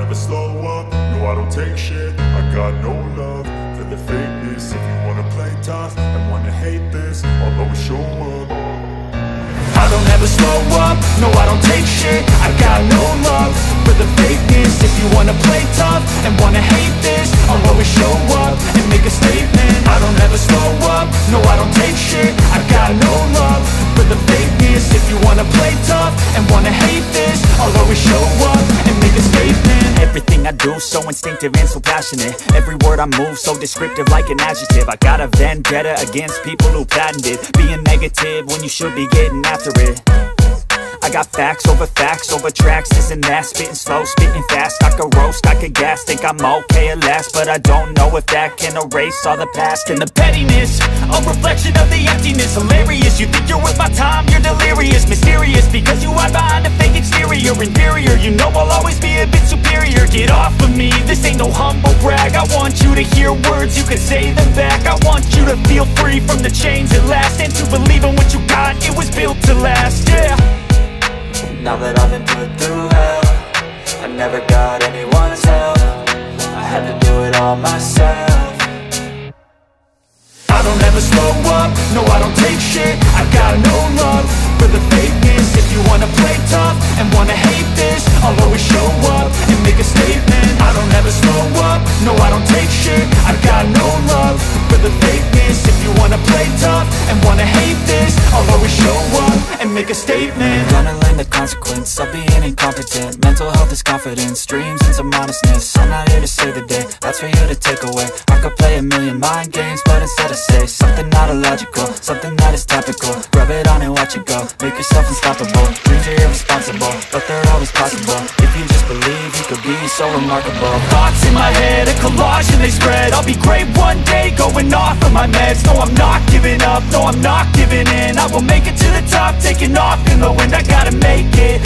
never slow up, no I don't take shit. I got no love for the fakeness. If you wanna play tough and wanna hate this, I'll always show up. I don't ever slow up, no I don't take shit. I got no love for the fakeness. If you wanna play tough and wanna hate this, I'll always show up and make a statement. I don't ever slow up, no I don't take shit. I got no love for the fakeness. If you wanna play tough and wanna hate this, I'll always show up and make a statement. Everything I do so instinctive and so passionate. Every word I move so descriptive like an adjective. I got a vendetta against people who patented being negative when you should be getting after it. I got facts over tracks, this and that. Spitting slow, spitting fast. I could roast, I could gas. Think I'm okay at last, but I don't know if that can erase all the past. And the pettiness, a reflection of the emptiness. Hilarious, you think you're worth my time, you're delirious. Mysterious, because you hide behind a fake exterior. Inferior, you know I'll always be a bit superior. Get off of me, this ain't no humble brag. I want you to hear words, you can say them back. I want you to feel free from the chains at last, and to believe in what you got, it was built to last, yeah. Now that I've been put through hell, I never got anyone's help. I had to do it all myself. I don't ever slow up, no I don't take shit. I got no love for the fakeness. If you wanna play tough and wanna hate this, I'll always show up and make a statement. I don't ever slow up, no I don't take shit. I got no love for the fakeness. If you wanna play tough and wanna hate this, I'll always show up and make a statement. Gonna learn the consequence of being incompetent. Mental health is confidence, dreams and some honestness. I'm not here to save the day, that's for you to take away. I could play a million mind games, but instead I say something not illogical, something that is topical. Rub it on and watch it go, make yourself unstoppable. Dreams are irresponsible, but they're always possible. If you just believe, you could be so remarkable. Thoughts in my head, a collage and they spread. I'll be great one day, going off of my meds. No I'm not giving up, no I'm not giving in. I will make it to the top, taking off in the wind. I gotta make it.